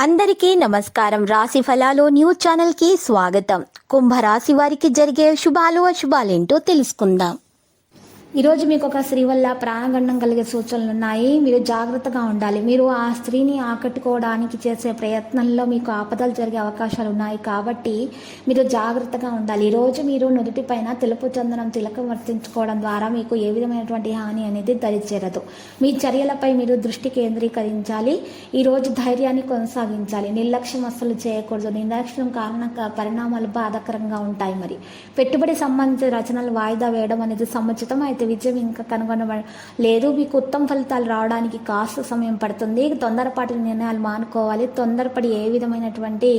అందరికీ నమస్కారం. రాశి ఫలాలు న్యూస్ ఛానల్ కి స్వాగతం. కుంభరాశి వారికి జరిగే శుభాలు అశుభాలేంటో తెలుసుకుందాం. ఈరోజు మీకు ఒక స్త్రీ వల్ల ప్రాణగండం కలిగే సూచనలు ఉన్నాయి. మీరు జాగ్రత్తగా ఉండాలి. మీరు ఆ స్త్రీని ఆకట్టుకోవడానికి చేసే ప్రయత్నంలో మీకు ఆపదలు జరిగే అవకాశాలు ఉన్నాయి కాబట్టి మీరు జాగ్రత్తగా ఉండాలి. ఈరోజు మీరు నుదుటి పైన తెలుపు చందనం తిలకం వర్తించుకోవడం ద్వారా మీకు ఏ విధమైనటువంటి హాని అనేది దరిచేరదు. మీ చర్యలపై మీరు దృష్టి కేంద్రీకరించాలి. ఈరోజు ధైర్యాన్ని కొనసాగించాలి. నిర్లక్ష్యం అస్సలు చేయకూడదు. నిర్లక్ష్యం కారణంగా పరిణామాలు బాధాకరంగా ఉంటాయి. మరి పెట్టుబడి సంబంధించిన రచనలు వాయిదా వేయడం అనేది సముచితం. అయితే విజయం ఇంకా కనుగొనలేదు. మీకు ఉత్తమ ఫలితాలు రావడానికి కాస్త సమయం పడుతుంది. తొందరపాటి నిర్ణయాలు మానుకోవాలి. తొందరపడి ఏ విధమైనటువంటి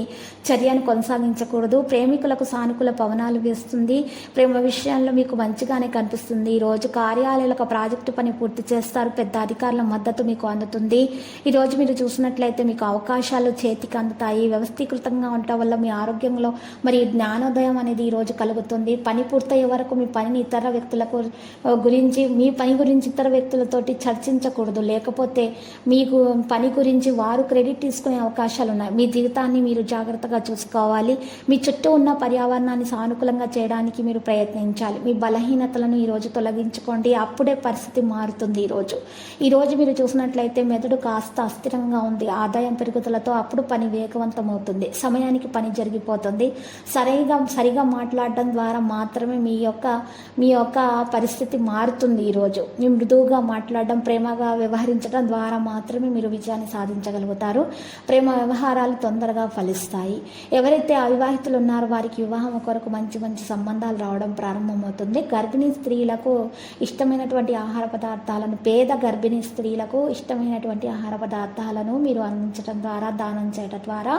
చర్యను కొనసాగించకూడదు. ప్రేమికులకు సానుకూల పవనాలు వేస్తుంది. ప్రేమ విషయాల్లో మీకు మంచిగానే కనిపిస్తుంది. ఈరోజు కార్యాలయాలకు ఒక ప్రాజెక్టు పని పూర్తి చేస్తారు. పెద్ద అధికారుల మద్దతు మీకు అందుతుంది. ఈరోజు మీరు చూసినట్లయితే మీకు అవకాశాలు చేతికి అందుతాయి. వ్యవస్థీకృతంగా ఉండటం వల్ల మీ ఆరోగ్యంలో మరి జ్ఞానోదయం అనేది ఈరోజు కలుగుతుంది. పని పూర్తయ్యే వరకు మీ పనిని ఇతర వ్యక్తులకు గురించి మీ పని గురించి ఇతర వ్యక్తులతోటి చర్చించకూడదు. లేకపోతే మీకు పని గురించి వారు క్రెడిట్ తీసుకునే అవకాశాలు ఉన్నాయి. మీ జీవితాన్ని మీరు జాగ్రత్తగా చూసుకోవాలి. మీ చుట్టూ ఉన్న పర్యావరణాన్ని సానుకూలంగా చేయడానికి మీరు ప్రయత్నించాలి. మీ బలహీనతలను ఈరోజు తొలగించుకోండి. అప్పుడే పరిస్థితి మారుతుంది. ఈరోజు మీరు చూసినట్లయితే మెదడు కాస్త అస్థిరంగా ఉంది. ఆదాయం పెరుగుదలతో అప్పుడు పని వేగవంతం అవుతుంది. సమయానికి పని జరిగిపోతుంది. సరిగా మాట్లాడడం ద్వారా మాత్రమే మీ యొక్క పరిస్థితి మారుతుంది. ఈరోజు మీ మృదువుగా మాట్లాడడం, ప్రేమగా వ్యవహరించడం ద్వారా మాత్రమే మీరు విజయాన్ని సాధించగలుగుతారు. ప్రేమ వ్యవహారాలు తొందరగా ఫలిస్తాయి. ఎవరైతే అవివాహితులు ఉన్నారో వారికి వివాహం కొరకు మంచి సంబంధాలు రావడం ప్రారంభమవుతుంది. గర్భిణీ స్త్రీలకు ఇష్టమైనటువంటి ఆహార పదార్థాలను పేద గర్భిణీ స్త్రీలకు ఇష్టమైనటువంటి ఆహార పదార్థాలను మీరు అందించడం ద్వారా, దానం చేయడం ద్వారా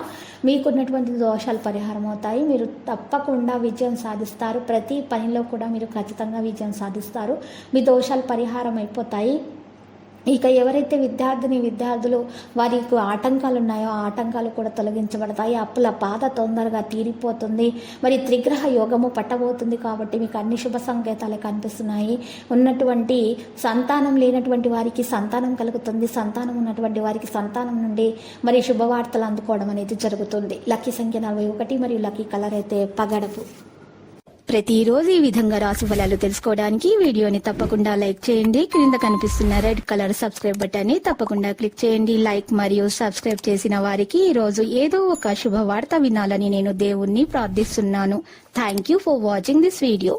మీకున్నటువంటి దోషాలు పరిహారం అవుతాయి. మీరు తప్పకుండా విజయం సాధిస్తారు. ప్రతి పనిలో కూడా మీరు ఖచ్చితంగా విజయం సాధిస్తారు. మీ దోషాలు పరిహారం అయిపోతాయి. ఇక ఎవరైతే విద్యార్థులు వారికి ఆటంకాలు ఉన్నాయో ఆ ఆటంకాలు కూడా తొలగించబడతాయి. అప్పుల బాధ తొందరగా తీరిపోతుంది. మరి త్రిగ్రహ యోగము పట్టబోతుంది కాబట్టి మీకు అన్ని శుభ సంకేతాలు కనిపిస్తున్నాయి. ఉన్నటువంటి సంతానం లేనటువంటి వారికి సంతానం కలుగుతుంది. సంతానం ఉన్నటువంటి వారికి సంతానం నుండి మరి శుభవార్తలు అందుకోవడం అనేది జరుగుతుంది. లక్కీ సంఖ్య 41 మరియు లక్కీ కలర్ అయితే పగడపు. ప్రతిరోజు ఈ విధంగా రాశి ఫలాలు తెలుసుకోవడానికి వీడియోని తప్పకుండా లైక్ చేయండి. క్రింద కనిపిస్తున్న రెడ్ కలర్ సబ్స్క్రైబ్ బటన్ ని తప్పకుండా క్లిక్ చేయండి. లైక్ మరియు సబ్స్క్రైబ్ చేసిన వారికి ఈ రోజు ఏదో ఒక శుభవార్త వినాలని నేను దేవుణ్ణి ప్రార్థిస్తున్నాను. Thank you for watching this video.